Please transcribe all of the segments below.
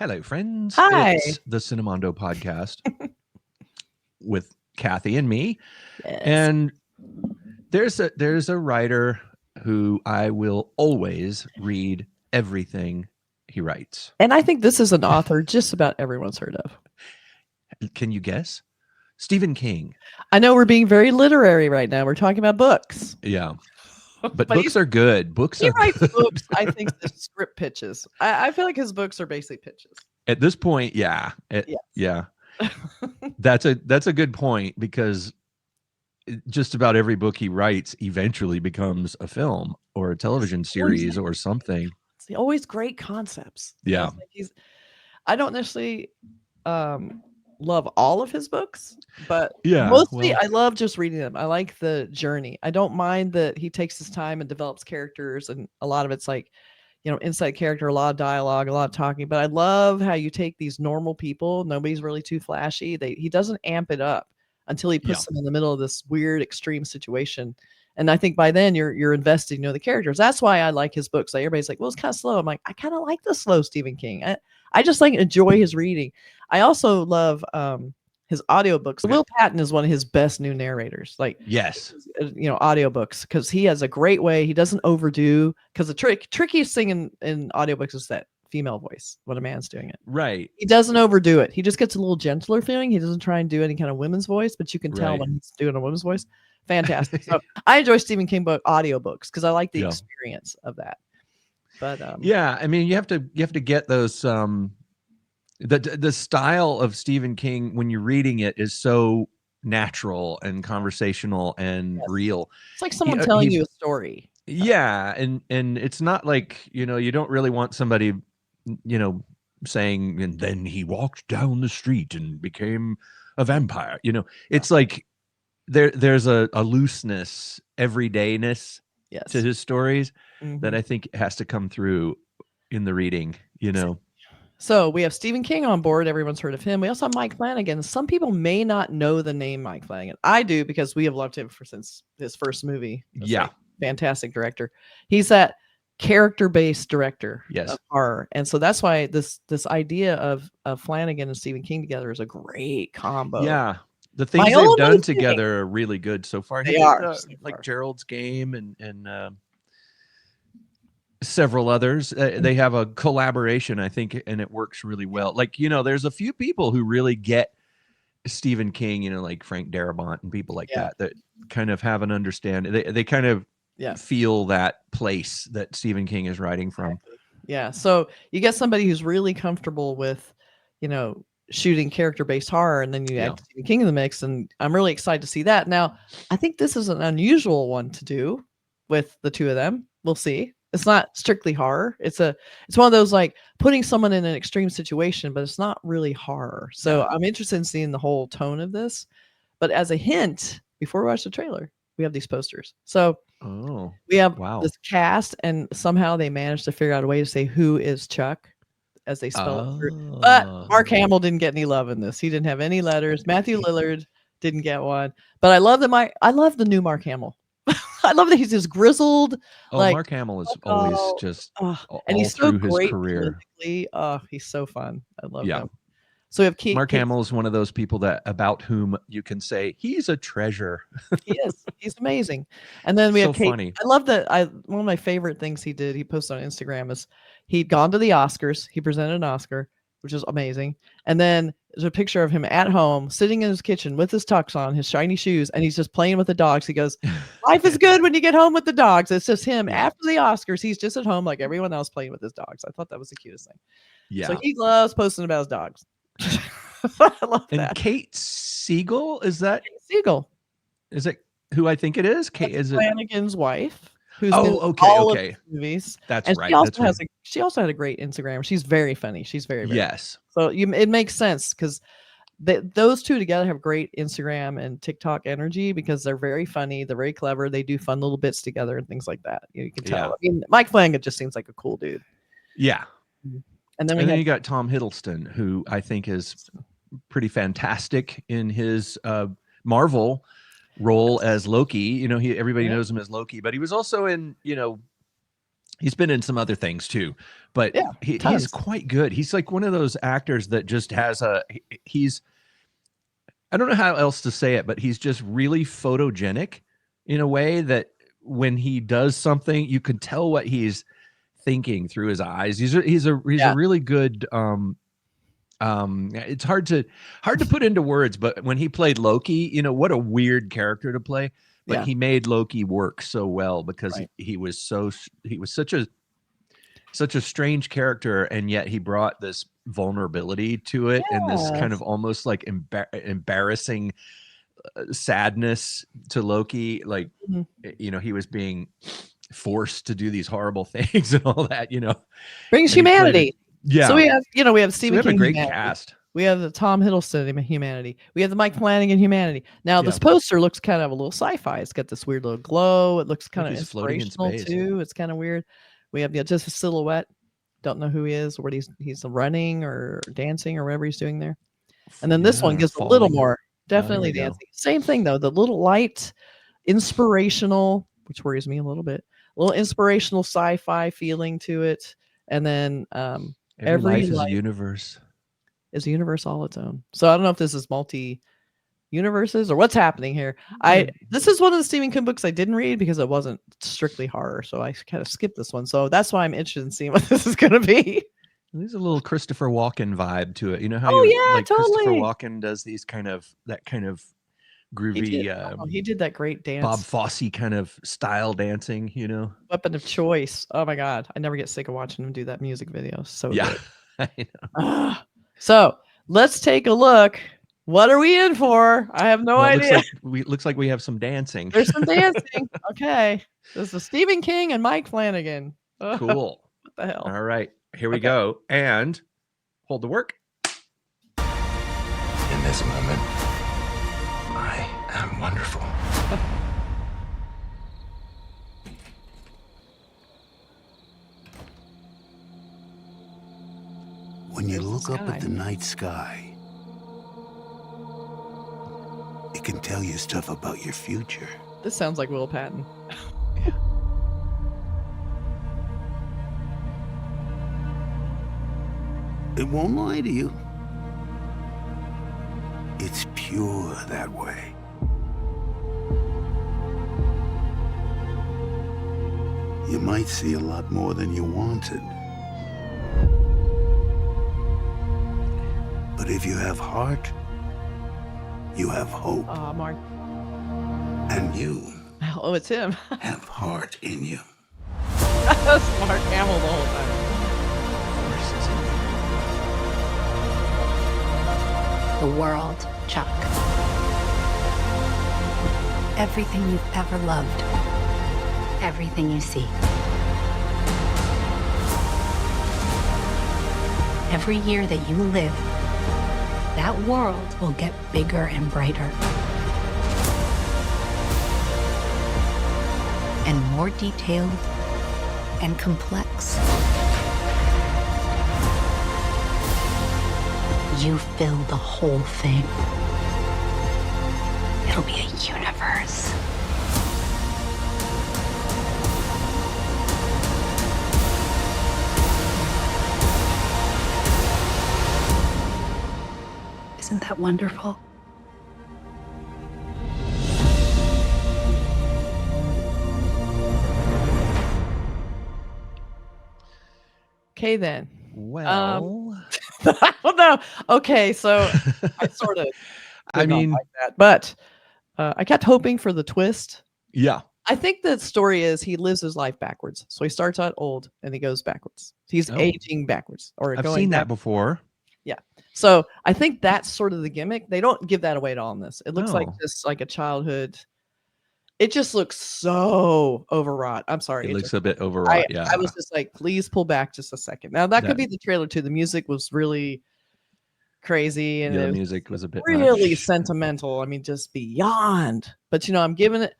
Hello, friends. Hi. It's the Cinemondo podcast with Kathy and me. Yes. And there's a writer who I will always read everything he writes. And I think this is an author just about everyone's heard of. Can you guess? Stephen King. I know we're being very literary right now. We're talking about books. Yeah. But books are good. He writes books, I think, the script pitches. I feel like his books are basically pitches. At this point, yeah. Yeah. That's a good point, because just about every book he writes eventually becomes a film or a television series or something. It's always great concepts. Yeah. I don't necessarily love all of his books, but yeah, mostly I love just reading them. I like the journey. I don't mind that he takes his time and develops characters, and a lot of it's like, inside character, a lot of dialogue, a lot of talking. But I love how you take these normal people. Nobody's really too flashy. He doesn't amp it up until he puts them in the middle of this weird extreme situation. And I think by then you're invested, the characters. That's why I like his books. Like, everybody's like, well, it's kind of slow. I'm like, I kind of like the slow Stephen King. I just enjoy his reading. I also love his audiobooks. Will Patton is one of his best new narrators. Yes, audiobooks, because he has a great way. He doesn't overdo, because the trickiest thing in audiobooks is that female voice when a man's doing it. Right. He doesn't overdo it. He just gets a little gentler feeling. He doesn't try and do any kind of women's voice, but you can tell when he's doing a women's voice. Fantastic. So I enjoy Stephen King audiobooks because I like the experience of that. But yeah, I mean, you have to get those the style of Stephen King when you're reading it is so natural and conversational and real. It's like someone telling you a story. Yeah, and it's not like, you don't really want somebody, saying, and then he walked down the street and became a vampire. It's like there's a looseness, everydayness to his stories that I think has to come through in the reading, So we have Stephen King on board. Everyone's heard of him. We also have Mike Flanagan. Some people may not know the name Mike Flanagan. I do, because we have loved him since his first movie. Fantastic director. He's that character-based director of horror. And so that's why this idea of Flanagan and Stephen King together is a great combo. Yeah. The things they've done together are really good so far. They are. Like Gerald's Game and several others. They have a collaboration, I think, and it works really well. Like, there's a few people who really get Stephen King, like Frank Darabont and people like that kind of have an understanding. They kind of feel that place that Stephen King is writing from. Yeah. So you get somebody who's really comfortable with, shooting character-based horror, and then you add Stephen King in the mix, and I'm really excited to see that. Now, I think this is an unusual one to do with the two of them. We'll see. It's not strictly horror. It's one of those, like, putting someone in an extreme situation, but it's not really horror. So I'm interested in seeing the whole tone of this. But as a hint, before we watch the trailer, we have these posters. So we have this cast, and somehow they managed to figure out a way to say who is Chuck as they spell it. But Mark Hamill didn't get any love in this. He didn't have any letters. Matthew Lillard didn't get one. But I love I love the new Mark Hamill. I love that he's just grizzled. Mark Hamill is always just and he's so great his career. He's so fun. I love him. So we have Mark Hamill is one of those people about whom you can say he's a treasure. He is. He's amazing. And then we have Kate. Funny. I love that. One of my favorite things he did, he posted on Instagram, is he'd gone to the Oscars. He presented an Oscar, which is amazing. And then there's a picture of him at home, sitting in his kitchen with his tux on, his shiny shoes, and he's just playing with the dogs. He goes, life is good when you get home with the dogs. It's just him. After the Oscars, he's just at home like everyone else, playing with his dogs. I thought that was the cutest thing. Yeah. So he loves posting about his dogs. I love that. And Kate Siegel, is that? Kate Siegel. Is it who I think it is? Kate, is it Flanagan's wife? Who's okay. Of movies. That's and right. She also had a great Instagram. She's very funny. She's very, very yes. So it makes sense, because those two together have great Instagram and TikTok energy, because they're very funny. They're very clever. They do fun little bits together and things like that. You can tell. I mean, Mike Flanagan just seems like a cool dude. Yeah. And then you got Tom Hiddleston, who I think is pretty fantastic in his Marvel role as Loki. Everybody knows him as Loki, but he was also in, He's been in some other things too, but Yeah, he's tons. quite good. He's like one of those actors that just has he's, I don't know how else to say it, but he's just really photogenic in a way that when he does something, you can tell what he's thinking through his eyes. He's a Yeah. really good it's hard to put into words, but when he played Loki, you know, what a weird character to play, but Yeah. he made Loki work so well because Right. he was such a strange character, and yet he brought this vulnerability to it and this kind of Yes. almost like embarrassing sadness to Loki. Like, Mhm. you know, he was being forced to do these horrible things and all that, you know, Brings and he played it. humanity. So Yeah. we have, we have So we Stephen have a King great humanity. cast. We have the Tom Hiddleston humanity. We have the Mike Flanagan humanity. Now Yeah. this poster looks kind of a little sci-fi. It's got this weird little glow. It looks kind Like of he's floating in inspirational space. too. It's kind of weird. We have just a silhouette. Don't know who he is or what he's running or dancing or whatever he's doing there. And then this one gives a little more, definitely dancing. Same thing though. The little light, inspirational, which worries me a little inspirational sci-fi feeling to it. And then Every life is a universe. Is a universe all its own. So I don't know if this is multi universes or what's happening here. This is one of the Stephen King books I didn't read because it wasn't strictly horror, so I kind of skipped this one. So that's why I'm interested in seeing what this is going to be. There's a little Christopher Walken vibe to it. You know how totally. Christopher Walken does these kind of groovy. He did that great dance. Bob Fosse kind of style dancing, you know. Weapon of Choice. Oh my God, I never get sick of watching him do that music video. So yeah. Good. I know. So let's take a look. What are we in for? I have no idea. Looks like we have some dancing. There's some dancing. Okay. This is Stephen King and Mike Flanagan. Cool. What the hell? All right. Here we go. And hold the work. In this moment, I am wonderful. When you look up at the night sky, it can tell you stuff about your future. This sounds like Will Patton. Yeah. It won't lie to you. It's pure that way. You might see a lot more than you wanted. But if you have heart, you have hope. Mark. And you Oh, it's him. have heart in you. That's Mark Hamill the whole time. The world, Chuck. Everything you've ever loved. Everything you see. Every year that you live, that world will get bigger and brighter. And more detailed and complex. You fill the whole thing. It'll be a universe. Isn't that wonderful? Okay, then. Well, no. Okay, so I sort of I mean, like that, but I kept hoping for the twist. Yeah. I think the story is he lives his life backwards. So he starts out old and he goes backwards. He's aging backwards. Or I've seen that before. Yeah. So I think that's sort of the gimmick. They don't give that away at all in this. It looks like just like a childhood. It just looks so overwrought. I'm sorry. It looks a bit overwrought. Yeah. I was just like, please pull back just a second. Now that could be the trailer too. The music was really crazy and the music was a bit really much. sentimental. I mean, just beyond. But I'm giving it.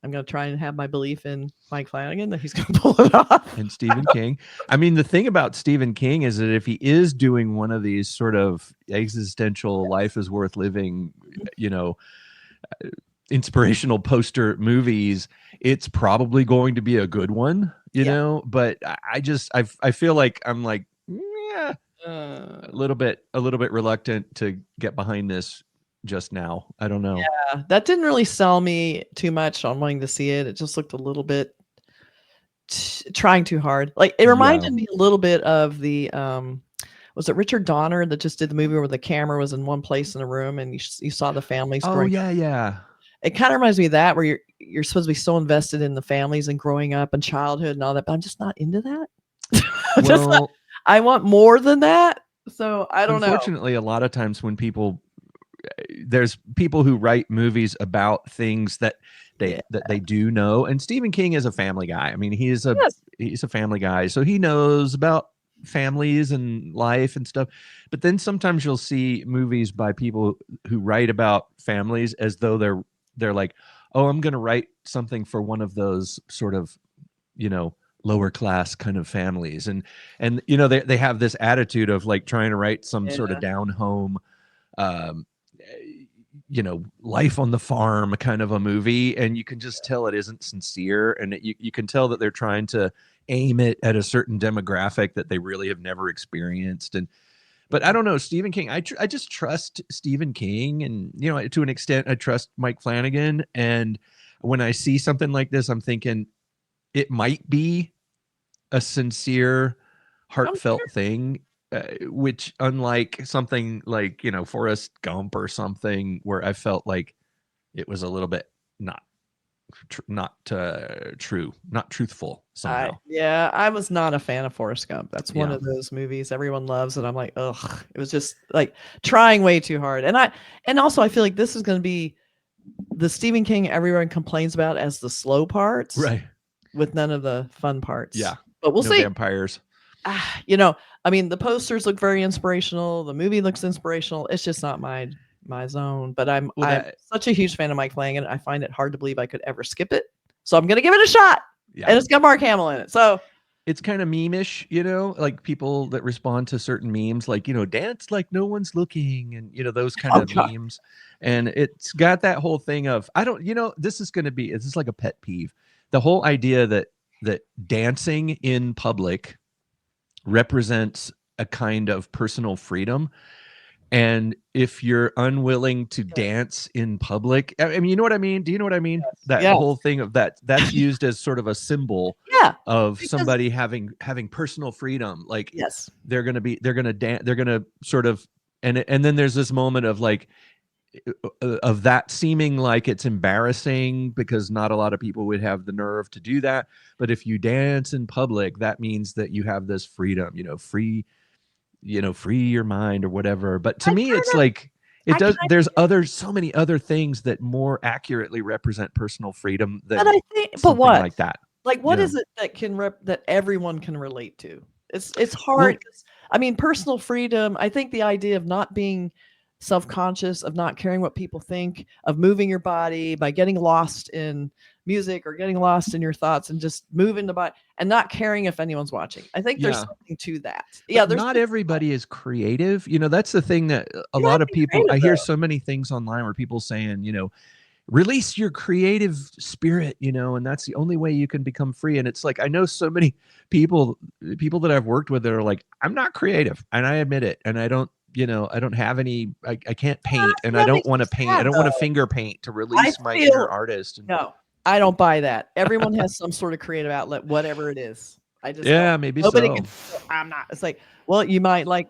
I'm going to try and have my belief in Mike Flanagan that he's going to pull it off. And Stephen King. I mean, the thing about Stephen King is that if he is doing one of these sort of existential life is worth living, inspirational poster movies, it's probably going to be a good one. you know, but I feel like I'm like, yeah, a little bit reluctant to get behind this just now. I don't know. Yeah, that didn't really sell me too much on wanting to see it. It just looked a little bit trying too hard. Like it reminded me a little bit of the was it Richard Donner that just did the movie where the camera was in one place in a room and you saw the families growing up? Yeah. It kind of reminds me of that, where you're supposed to be so invested in the families and growing up and childhood and all that, but I'm just not into that. I want more than that. So I don't know. Unfortunately, a lot of times when there's people who write movies about things that they do know, and Stephen King is a family guy. I mean, he's a family guy, so he knows about families and life and stuff. But then sometimes you'll see movies by people who write about families as though they're like, oh, I'm going to write something for one of those sort of, lower class kind of families. And they have this attitude of like trying to write some sort of down home, life on the farm kind of a movie. And you can just tell it isn't sincere. And you can tell that they're trying to aim it at a certain demographic that they really have never experienced. But I don't know, Stephen King, I just trust Stephen King, and, to an extent, I trust Mike Flanagan. And when I see something like this, I'm thinking it might be a sincere, heartfelt thing, which unlike something like, Forrest Gump or something where I felt like it was a little bit not true, not truthful somehow. I was not a fan of Forrest Gump. That's one of those movies everyone loves, and I'm like, ugh, it was just like trying way too hard. And also I feel like this is going to be the Stephen King everyone complains about as the slow parts, right? With none of the fun parts. Yeah, but we'll see. Vampires. I mean, the posters look very inspirational. The movie looks inspirational. It's just not my zone, but I'm such a huge fan of Mike Flanagan. I find it hard to believe I could ever skip it. So I'm going to give it a shot. Yeah. And it's got Mark Hamill in it. So it's kind of meme-ish, like people that respond to certain memes, like, dance like no one's looking, and, those kind of memes. And it's got that whole thing of, this is like a pet peeve. The whole idea that dancing in public represents a kind of personal freedom. And if you're unwilling to dance in public, I mean, you know what I mean? Do you know what I mean? Yes. That whole thing of that's used as sort of a symbol of somebody having personal freedom. Like, they're going to dance, they're going to sort of, and then there's this moment of like, of that seeming like it's embarrassing because not a lot of people would have the nerve to do that. But if you dance in public, that means that you have this freedom, free your mind or whatever. But to me, it's like there's so many other things that more accurately represent personal freedom than something like that. Like, what is it that that everyone can relate to? It's hard. I mean, personal freedom, I think the idea of not being self-conscious, of not caring what people think, of moving your body by getting lost in music or getting lost in your thoughts and just moving the body and not caring if anyone's watching. I think there's something to that. But not everybody is creative. That's the thing that a lot of people, I hear so many things online where people saying, release your creative spirit, and that's the only way you can become free. And it's like, I know so many people that I've worked with that are like, I'm not creative, and I admit it. And I don't have any, I can't paint, and I don't want to paint. I don't want to finger paint to release my inner artist. No, I don't buy that. Everyone has some sort of creative outlet, whatever it is. I just maybe nobody I'm not. It's like, well, you might like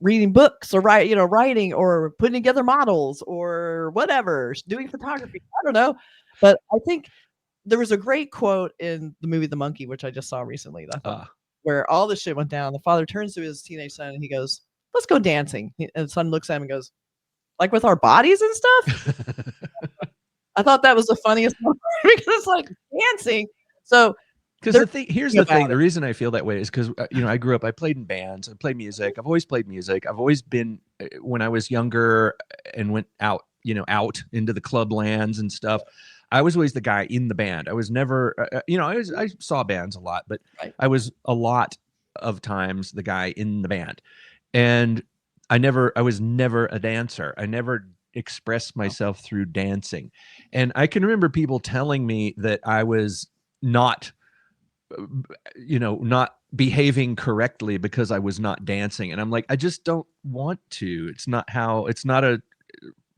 reading books or writing or putting together models or whatever, doing photography. I don't know, but I think there was a great quote in the movie The Monkey, which I just saw recently, where all this shit went down. The father turns to his teenage son and he goes, "Let's go dancing." And the son looks at him and goes, "Like with our bodies and stuff?" I thought that was the funniest part because it's like dancing. So, because the reason I feel that way is because, I grew up, I played in bands, I played music. I've always played music. I've always been, when I was younger and went out, out into the club lands and stuff, I was always the guy in the band. I was never, I saw bands a lot, but I was a lot of times the guy in the band. And I was never a dancer. I never expressed myself through dancing. And I can remember people telling me that I was not not behaving correctly because I was not dancing. And I'm like, I just don't want to. It's not a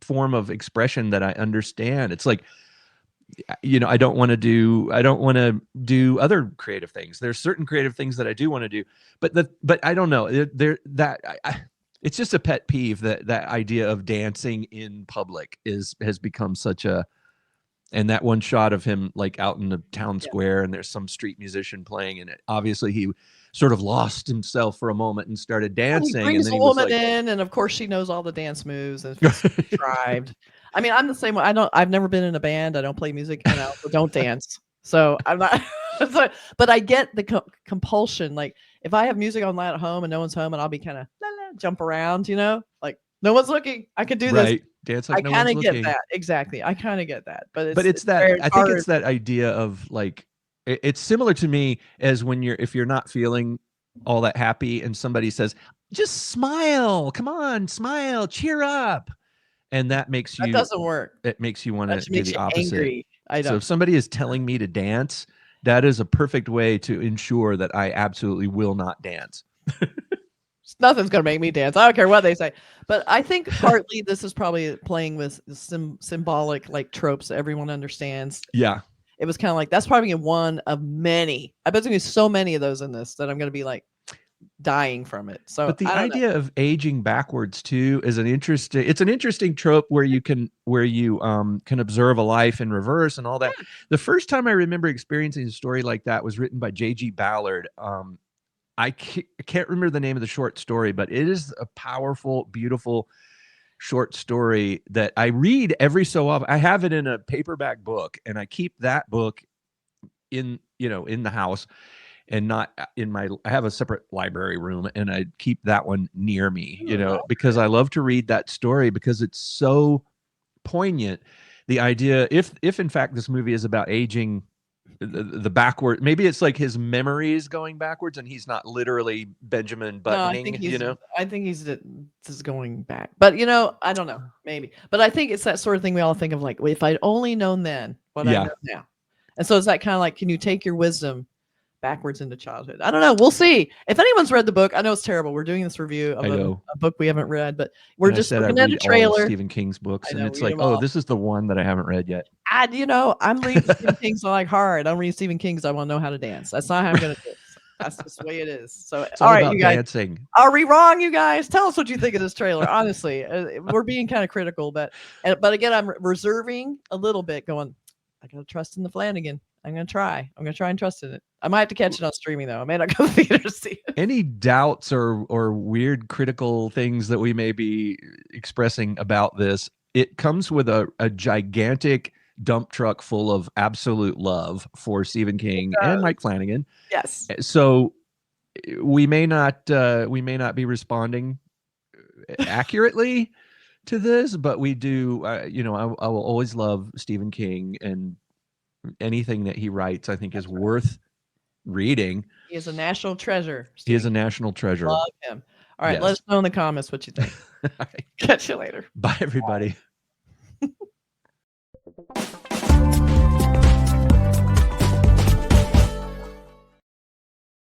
form of expression that I understand. It's like, I don't want to do other creative things. There's certain creative things that I do want to do, but I don't know. It's just a pet peeve that idea of dancing in public has become such a. And that one shot of him like out in the town square, and there's some street musician playing, and obviously he sort of lost himself for a moment and started dancing. He brings and then a woman in, and of course she knows all the dance moves and contrived. I mean, I'm the same way. I've never been in a band. I don't play music, and I also don't dance. So I'm not. But I get the compulsion. Like if I have music on at home and no one's home, and I'll be kind of jump around, like no one's looking. I could do this. Dance like I no kind one's of looking. get that. Exactly. I kind of get that. But it's that I think it's that idea of like it's similar to me as when if you're not feeling all that happy and somebody says, just smile, come on, smile, cheer up. And that doesn't work. It makes you want to do the opposite. Angry. So if somebody is telling me to dance, that is a perfect way to ensure that I absolutely will not dance. Nothing's going to make me dance. I don't care what they say. But I think partly this is probably playing with symbolic like tropes that everyone understands. Yeah. It was kind of like, that's probably one of many. I bet there's going to be so many of those in this that I'm going to be like dying from it. So, but the idea of aging backwards too is an interesting trope where you can observe a life in reverse and all that. Yeah. The first time I remember experiencing a story like that was written by J.G. Ballard. I can't remember the name of the short story, but it is a powerful, beautiful short story that I read every so often. I have it in a paperback book, and I keep that book in the house and not in I have a separate library room, and I keep that one near me, because I love to read that story because it's so poignant. The idea, if in fact this movie is about aging, the backward, maybe it's like his memories going backwards and he's not literally Benjamin Buttoning. I think he's just going back, but I don't know, maybe, but I think it's that sort of thing we all think of, like, if I'd only known then what I know now. And so it's that kind of like, can you take your wisdom backwards into childhood? I don't know. We'll see. If anyone's read the book, I know it's terrible. We're doing this review of a book we haven't read, but we're just looking at a trailer. All Stephen King's books, and it's like, this is the one that I haven't read yet. I'm reading Stephen King's like hard. I'm reading Stephen King's. I want to know how to dance. That's not how I'm going to do it. That's just the way it is. So, all right, you guys. Dancing. Are we wrong, you guys? Tell us what you think of this trailer. Honestly, we're being kind of critical, but again, I'm reserving a little bit. Going, I got to trust in the Flanagan. I'm going to try and trust in it. I might have to catch it on streaming, though. I may not go to the theater to see it. Any doubts or weird critical things that we may be expressing about this, it comes with a gigantic dump truck full of absolute love for Stephen King and Mike Flanagan. Yes. So we may not be responding accurately to this, but we do, I will always love Stephen King, and anything that he writes, I think, is worth reading. He is a national treasure. He is a national treasure. Love him. All right, let us know in the comments what you think. Right. Catch you later. Bye, everybody. Bye.